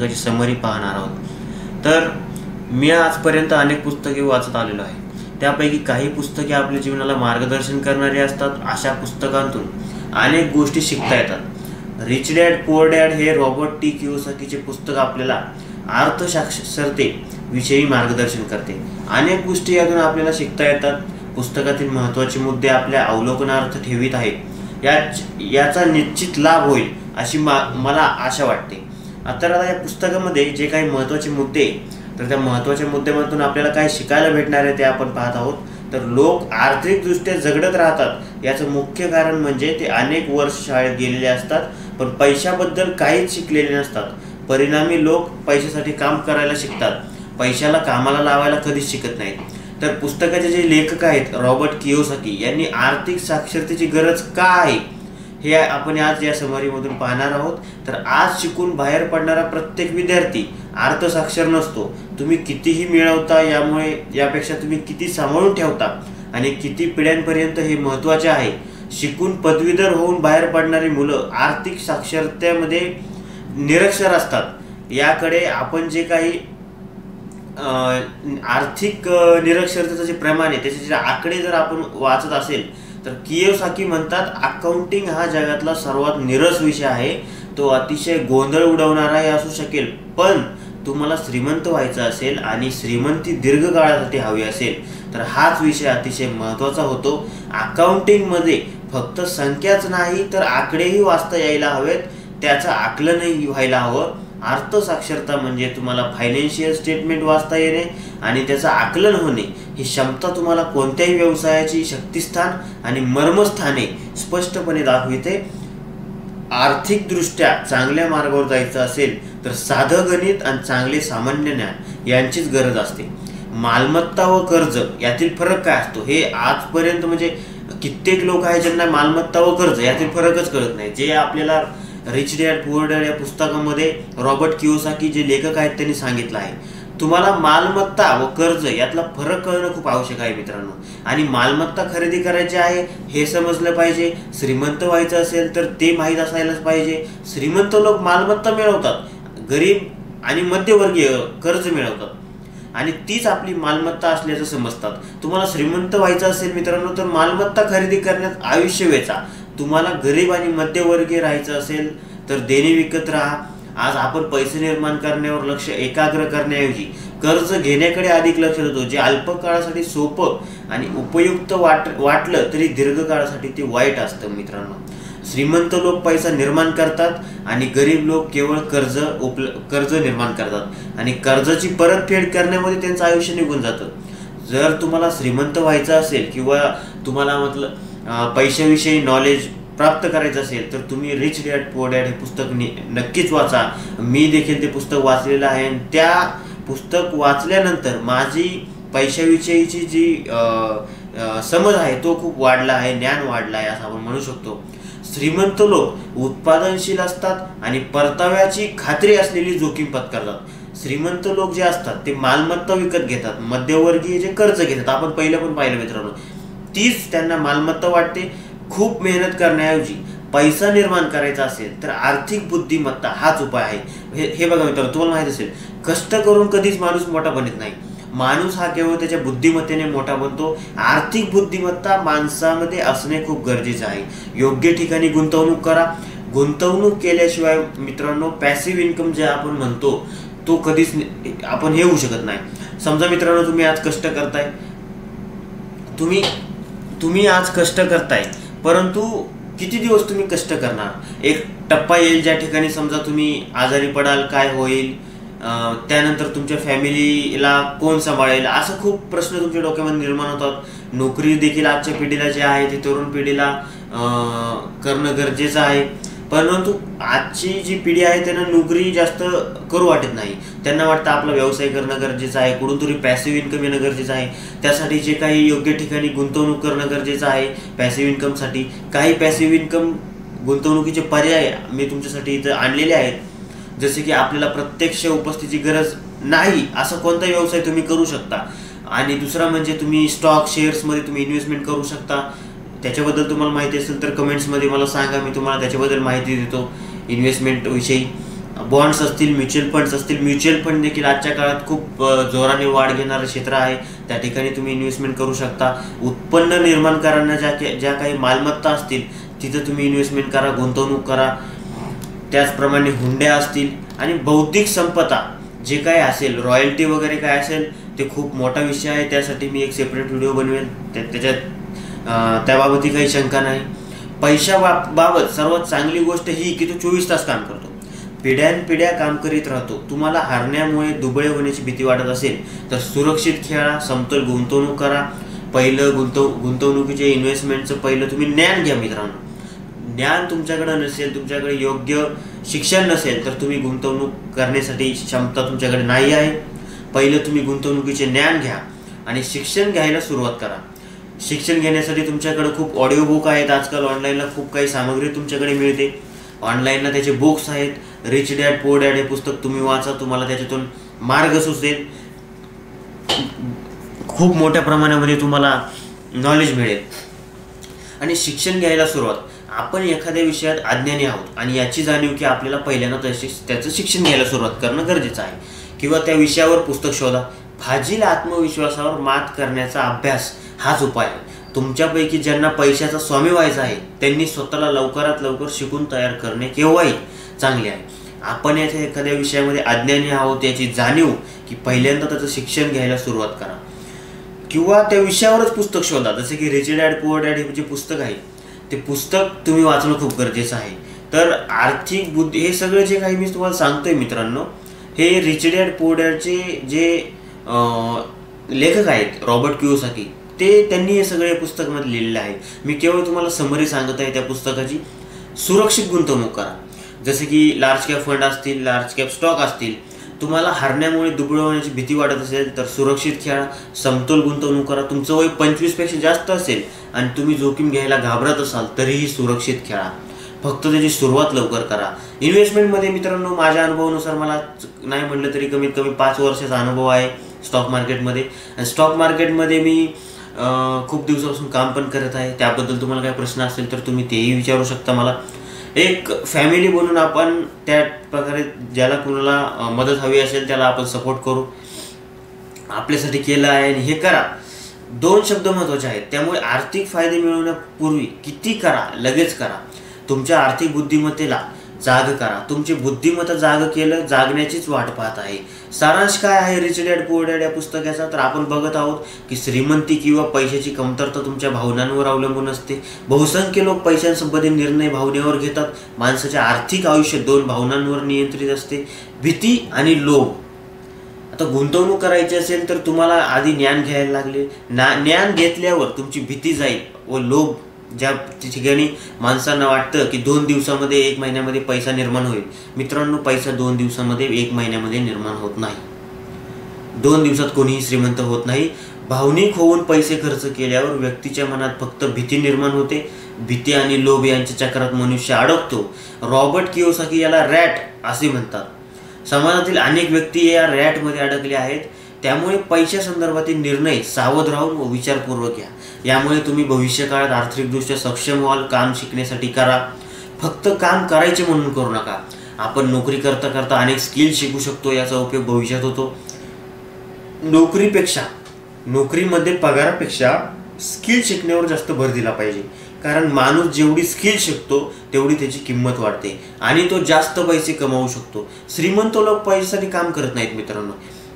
पुस्तकाची समरी पाहणार आहोत। तर मी आजपर्यंत अनेक पुस्तके वाचत आलेलो आहे। त्यापैकी काही पुस्तके आपल्या जीवनाला मार्गदर्शन करणारी असतात। अशा पुस्तकांतून अनेक गोष्टी शिकता येतात। रिच डॅड पुअर डॅड हे रॉबर्ट टी कियोसाकीचे पुस्तक आपल्याला अर्थशास्त्रतेविषयी मार्गदर्शन करते। अनेक गोष्टी यातून आपल्याला शिकता येतात। पुस्तकातील महत्त्वाचे मुद्दे आपल्या अवलोकनार्थ ठेवित आहेत। याचा निश्चित लाभ होईल अशी मला आशा वाटते। तर आता या पुस्तकामध्ये जे काही महत्त्वाचे मुद्दे, तर त्या महत्त्वाच्या मुद्द्यामधून आपल्याला काय शिकायला भेटणार आहे ते आपण पाहत आहोत। तर लोक आर्थिकदृष्ट्या झगडत राहतात याचं मुख्य कारण म्हणजे ते अनेक वर्ष शाळेत गेलेले असतात पण पैशाबद्दल काहीच शिकलेले नसतात। परिणामी लोक पैशासाठी काम करायला शिकतात, पैशाला कामाला लावायला कधीच शिकत नाहीत। तर पुस्तकाचे जे लेखक आहेत रॉबर्ट कियोसाकी यांनी आर्थिक साक्षरतेची गरज का आहे हे आपण आज या समरीमधून पाहणार आहोत। तर आज शिकून बाहेर पडणारा प्रत्येक विद्यार्थी अर्थसाक्षर नसतो। तुम्ही कितीही मिळवता यापेक्षा तुम्ही किती सांभाळून ठेवता आणि किती पिढ्यांपर्यंत हे महत्त्वाचे आहे। शिकून पदवीधर होऊन बाहेर पडणारी मुलं आर्थिक साक्षरतेमध्ये निरक्षर असतात। याकडे आपण जे काही आर्थिक निरक्षरतेचे जे प्रमाण आहे त्याचे जे आकडे जर आपण वाचत असेल तर कियोसाकी म्हणतात अकाउंटिंग हा जगातला सर्वात निरस विषय आहे। तो अतिशय गोंधळ उडवणाराही असू शकेल, पण तुम्हाला श्रीमंत व्हायचं असेल आणि श्रीमंती दीर्घ काळासाठी हवी असेल तर हाच विषय अतिशय महत्त्वाचा होतो। अकाउंटिंगमध्ये फक्त संख्याच नाही तर आकडेही वाचता यायला हवेत, त्याचं आकलनही व्हायला हवं। अर्थसाक्षरता म्हणजे तुम्हाला फायनान्शियल स्टेटमेंट वाचता येणे आणि त्याचं आकलन होणे ही क्षमता तुम्हाला कोणत्याही व्यवसायाची शक्तिस्थान आणि मर्मस्थाने स्पष्टपणे दाखविते। आर्थिकदृष्ट्या चांगल्या मार्गावर जायचं असेल तर साधं गणित आणि चांगले सामान्य ज्ञान यांचीच गरज असते। मालमत्ता व कर्ज यातील फरक काय असतो हे आजपर्यंत म्हणजे कित्येक लोक आहेत ज्यांना मालमत्ता व कर्ज यातील फरकच कळत नाही। जे आपल्याला रिच डॅड पुअर डॅड या पुस्तकामध्ये रॉबर्ट कियोसाकी जे लेखक आहेत त्यांनी सांगितलं आहे। तुम्हाला मालमत्ता व कर्ज यातला फरक कळणं खूप आवश्यक आहे मित्रांनो। आणि मालमत्ता खरेदी करायची आहे हे समजलं पाहिजे। श्रीमंत व्हायचं असेल तर ते माहीत असायलाच पाहिजे। श्रीमंत लोक मालमत्ता मिळवतात, गरीब आणि मध्यवर्गीय कर्ज मिळवतात आणि तीच आपली मालमत्ता असल्याचं समजतात। तुम्हाला श्रीमंत व्हायचं असेल मित्रांनो तर मालमत्ता खरेदी करण्यात आयुष्य वेचा। तुम्हाला गरीब आणि मध्यवर्गीय राहायचं असेल तर देणे विकत राहा। आज आपण पैसे निर्माण करण्यावर लक्ष एकाग्र करण्याऐवजी कर्ज घेण्याकडे अधिक लक्ष देतो, जे अल्पकाळासाठी सोपं आणि उपयुक्त वाटलं तरी दीर्घकाळासाठी ते वाईट असतं मित्रांनो। श्रीमंत लोक पैसा निर्माण करतात आणि गरीब लोक केवळ कर्ज निर्माण करतात आणि कर्जाची परतफेड करण्यामध्ये त्यांचं आयुष्य निघून जातं। जर तुम्हाला श्रीमंत व्हायचं असेल किंवा तुम्हाला पैशाविषयी नॉलेज प्राप्त करायचं असेल तर तुम्ही रिच डॅड पुअर डॅड हे पुस्तक नक्कीच वाचा। मी देखील ते पुस्तक वाचलेलं आहे आणि त्या पुस्तक वाचल्यानंतर माझी पैशाविषयीची जी समज आहे तो खूप वाढला आहे, ज्ञान वाढला आहे असं आपण म्हणू शकतो। श्रीमंत लोक उत्पादनशील असतात आणि परताव्याची खात्री असलेली जोखीम पत्करतात। श्रीमंत लोक जे असतात ते मालमत्ता विकत घेतात, मध्यवर्गीय जे कर्ज घेतात आपण पहिलं पण पाहिलं मित्रांनो, तीच त्यांना मालमत्ता वाटते। खूप मेहनत करण्याऐवजी पैसा निर्माण करायचा असेल तर आर्थिक बुद्धिमत्ता हाच उपाय आहे। हे बघा मित्रांनो, तुम्हाला माहित असेल कष्ट करून कधीच माणूस मोठा बनत नाही। माणूस हा केवळ त्याच्या बुद्धिमत्तेने मोठा बनतो। आर्थिक बुद्धिमत्ता माणसामध्ये असणे खूप गरजेचं आहे। योग्य ठिकाणी गुंतवणूक करा। गुंतवणूक केल्याशिवाय मित्रांनो पॅसिव्ह इन्कम जे आपण म्हणतो तो कधीच आपण हे होऊ शकत नाही। समजा मित्रांनो तुम्ही आज कष्ट करताय, तुम्ही आज कष्ट करताय, परंतु किती दिवस तुम्ही कष्ट करणार? एक टप्पा येईल ज्या ठिकाणी समजा तुम्ही आजारी पडाल, काय होईल, त्यानंतर तुमच्या फॅमिलीला कोण सांभाळेल, असं खूप प्रश्न तुमच्या डोक्यामध्ये निर्माण होतात। नोकरी देखील आजच्या पिढीला जे आहे ती तरुण पिढीला करणं गरजेचं आहे, परंतु आजची जी पिढी आहे त्यांना नोकरी जास्त करू वाटत नाही। त्यांना वाटतं आपला व्यवसाय करणं गरजेचं आहे, कुठून तरी पॅसिव्ह इन्कम येणं गरजेचं आहे। त्यासाठी जे काही योग्य ठिकाणी गुंतवणूक करणं गरजेचं आहे पॅसिव्ह इन्कमसाठी। काही पॅसिव्ह इन्कम गुंतवणुकीचे पर्याय मी तुमच्यासाठी इथं आणलेले आहेत, जसे की आपल्याला प्रत्यक्ष उपस्थितीची गरज नाही असं कोणता व्यवसाय तुम्ही करू शकता। आणि दुसरा म्हणजे तुम्ही स्टॉक शेअर्समध्ये तुम्ही इन्व्हेस्टमेंट करू शकता। त्याच्याबद्दल तुम्हाला माहिती असेल तर कमेंट्समध्ये मला सांगा, मी तुम्हाला त्याच्याबद्दल माहिती देतो इन्व्हेस्टमेंट विषयी। बॉन्ड्स असतील, म्युच्युअल फंड्स असतील. म्युच्युअल फंड देखील आजच्या काळात खूप जोराने वाढ घेणारं क्षेत्र आहे. त्या ठिकाणी तुम्ही इन्व्हेस्टमेंट करू शकता. उत्पन्न निर्माण करणाऱ्या ज्या काही मालमत्ता असतील तिथं तुम्ही इन्व्हेस्टमेंट करा, गुंतवणूक करा. त्याचप्रमाणे हुंड्या असतील आणि बौद्धिक संपदा जे काय असेल, रॉयल्टी वगैरे काय असेल, ते खूप मोठा विषय आहे. त्यासाठी मी एक सेपरेट व्हिडिओ बनवेल. त्याबाबतही काही शंका नाही. पैशाबाबत सर्वात चांगली गोष्ट ही की तो 24 तास काम करतो, पिढ्यानपिढ्या काम करीत राहतो. तुम्हाला हारण्यामुळे दुबळे होण्याची भीती वाटत असेल तर सुरक्षित खेळा, समतोल गुंतवणूक करा. पहिलं गुंतवणुकीचे इन्व्हेस्टमेंटचं पहिलं तुम्ही ज्ञान घ्या मित्रांनो. ज्ञान तुमच्याकडे नसेल, तुमच्याकडे योग्य शिक्षण नसेल तर तुम्ही गुंतवणूक करण्यासाठी क्षमता तुमच्याकडे नाही आहे. पहिलं तुम्ही गुंतवणुकीचे ज्ञान घ्या आणि शिक्षण घ्यायला सुरुवात करा. शिक्षण घेण्यासाठी तुमच्याकडे खूप ऑडिओ बुक आहेत. आजकाल ऑनलाईनला खूप काही सामग्री तुमच्याकडे मिळते. ऑनलाईनला त्याचे बुक्स आहेत. रिच डॅड पुअर डॅड हे पुस्तक तुम्ही वाचा, तुम्हाला त्याच्यातून मार्ग सुचेल. खूप मोठ्या प्रमाणामध्ये तुम्हाला नॉलेज मिळेल. आणि शिक्षण घ्यायला सुरुवात. आपण एखाद्या विषयात अज्ञानी आहोत आणि याची जाणीव की आपल्याला पहिल्यांदा त्याचं शिक्षण घ्यायला सुरुवात करणं गरजेचं आहे. किंवा त्या विषयावर पुस्तक शोधा. फाजील आत्मविश्वासावर मात करण्याचा अभ्यास हाच उपाय आहे. तुमच्यापैकी ज्यांना पैशाचा स्वामी व्हायचा आहे त्यांनी स्वतःला लवकरात लवकर शिकून तयार करणे केव्हाही चांगले आहे. आपण याच्या एखाद्या विषयामध्ये अज्ञानी आहोत याची जाणीव की पहिल्यांदा त्याचं शिक्षण घ्यायला सुरुवात करा. किंवा त्या विषयावरच पुस्तक शोधा. जसे की रिच डॅड पुअर डॅड हे जे पुस्तक आहे ते पुस्तक तुम्ही वाचणं खूप गरजेचं आहे. तर आर्थिक बुद्धी हे सगळं जे काही मी तुम्हाला सांगतोय मित्रांनो, हे रिच डॅड पुअर डॅडचे जे लेखक आहेत रॉबर्ट कियोसाकी, त्यांनी हे सगळे पुस्तकामध्ये लिहिलेले आहे. मी केवळ तुम्हाला समरी सांगत आहे त्या पुस्तकाची. सुरक्षित गुंतवणूक करा. जसे की लार्ज कॅप फंड असतील, लार्ज कॅप स्टॉक असतील. तुम्हाला हरण्यामुळे दुबळे होण्याची भीती वाटत असेल तर सुरक्षित खेळा, समतोल गुंतवणूक करा. तुमचं वय 25 पेक्षा जास्त असेल आणि तुम्ही जोखीम घ्यायला घाबरत असाल तरीही सुरक्षित खेळा. फक्त त्याची सुरुवात लवकर करा. इन्व्हेस्टमेंटमध्ये मित्रांनो माझ्या अनुभवानुसार मला नाही म्हटलं तरी कमीत कमी 5 वर्षाचा अनुभव आहे स्टॉक मार्केटमध्ये. आणि स्टॉक मार्केटमध्ये मी खूप दिवसापासून काम पण करत आहे. त्याबद्दल तुम्हाला काही प्रश्न असेल तर तुम्ही तेही विचारू शकता मला. एक फॅमिली बनून आपण त्या प्रकारे ज्याला कुणाला मदत हवी असेल त्याला आपण सपोर्ट करू. आपल्यासाठी केलं आहे आणि हे करा. 2 शब्द महत्त्वाचे आहेत. त्यामुळे आर्थिक फायदे मिळवण्यापूर्वी किती करा, लगेच करा. तुमच्या आर्थिक बुद्धिमत्तेला जाग करा. तुमची बुद्धिमत्ता जाग केलं, जागण्याचीच वाट पाहत आहे. सारांश काय आहे रिच डॅड पुअर डॅड या पुस्तकाचा? तर आपण बघत आहोत की श्रीमंती किंवा पैशाची कमतरता तुमच्या भावनांवर अवलंबून असते. बहुसंख्य लोक पैशांसंबंधित निर्णय भावनेवर घेतात. माणसाचे आर्थिक आयुष्य 2 भावनांवर नियंत्रित असते, भीती आणि लोभ. आता गुंतवणूक करायची असेल तर तुम्हाला आधी ज्ञान घ्यायला लागले. ज्ञान घेतल्यावर तुमची भीती जाईल व लोभ, ज्या ठिकाणी माणसांना वाटतं की 2 दिवसामध्ये 1 महिन्यामध्ये पैसा निर्माण होईल. मित्रांनो, पैसा 2 दिवसामध्ये 1 महिन्यामध्ये निर्माण होत नाही. 2 दिवसात कोणीही श्रीमंत होत नाही. भावनिक होऊन पैसे खर्च केल्यावर व्यक्तीच्या मनात फक्त भीती निर्माण होते. भीती आणि लोभ यांच्या चक्रात मनुष्य अडकतो. रॉबर्ट कियोसाकी याला रॅट असे म्हणतात. समाजातील अनेक व्यक्ती या रॅटमध्ये अडकले आहेत. त्यामुळे पैशासंदर्भातील निर्णय सावध राहून व विचारपूर्वक घ्या. यामुळे तुम्ही भविष्यकाळात आर्थिकदृष्ट्या सक्षम व्हाल. काम शिकण्यासाठी करा, फक्त काम करायचे म्हणून करू नका. आपण नोकरी करता करता अनेक स्किल शिकू शकतो, याचा उपयोग भविष्यात होतो. नोकरीमध्ये पगारापेक्षा स्किल शिकण्यावर जास्त भर दिला पाहिजे. कारण माणूस जेवढी स्किल शिकतो तेवढी त्याची किंमत वाढते आणि तो जास्त पैसे कमावू शकतो. श्रीमंत लोक पैशासाठी काम करत नाहीत मित्रांनो,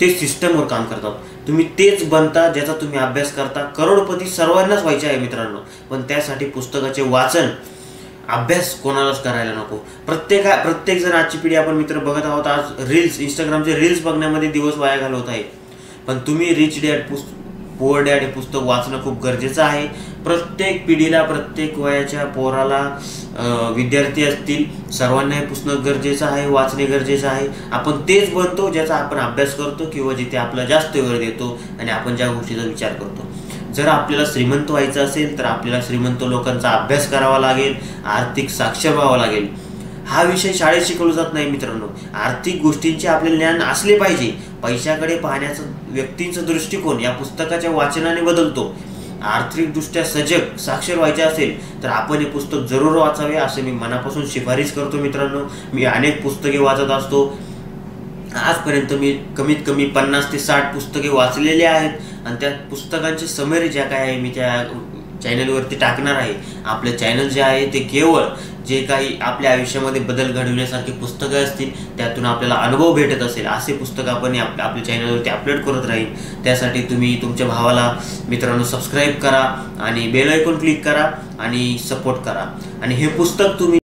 ते सिस्टमवर काम करतात. तुम्ही तेच बनता ज्याचा तुम्ही अभ्यास करता. करोडपती सर्वांनाच व्हायचे आहे मित्रांनो, पण त्यासाठी पुस्तकाचे वाचन, अभ्यास कोणालाच करायला नको. प्रत्येक जण आजची पिढी आपण मित्र बघत आहोत. आज इंस्टाग्रामचे रील्स बघण्यामध्ये दिवस वाया घालवत आहे. पण तुम्ही रिच डॅड पुअर डॅड हे पुस्तक वाचणं खूप गरजेचं आहे. प्रत्येक पिढीला, प्रत्येक वयाच्या पोराला, विद्यार्थी असतील, सर्वांना हे पुस्तक गरजेचं आहे, वाचणे गरजेचं आहे. आपण तेच बनतो ज्याचा आपण अभ्यास करतो किंवा जिथे आपला जास्त वेळ देतो आणि आपण ज्या गोष्टीचा विचार करतो. जर आपल्याला श्रीमंत व्हायचं असेल तर आपल्याला श्रीमंत लोकांचा अभ्यास करावा लागेल, आर्थिक साक्षर व्हावं लागेल. हा विषय शाळेत शिकवला जात नाही मित्रांनो. आर्थिक गोष्टींचे आपले ज्ञान असले पाहिजे. पैशाकडे पाहण्याचा व्यक्तींचा दृष्टिकोन या पुस्तकाच्या वाचनाने बदलतो. आर्थिकदृष्ट्या सजग साक्षर व्हायचे असेल तर आपण हे पुस्तक जरूर वाचावे असे मी मनापासून शिफारस करतो मित्रांनो. मी अनेक पुस्तके वाचत असतो. आजपर्यंत मी कमीत कमी 50 ते 60 पुस्तके वाचलेली आहेत आणि त्या पुस्तकांची समरी ज्या काय आहे मी त्या चॅनलवरती टाकणार आहे. आपलं चॅनल जे आहे ते केवळ जे काही आपल्या आयुष्यामध्ये बदल घडविण्यासारखी पुस्तकं असतील, त्यातून आपल्याला अनुभव भेटत असेल असे पुस्तक आपण आपल्या चॅनलवरती अपलोड करत राहील. त्यासाठी तुम्ही तुमच्या भावाला मित्रांनो सबस्क्राईब करा आणि बेल आयकॉन क्लिक करा आणि सपोर्ट करा. आणि हे पुस्तक तुम्ही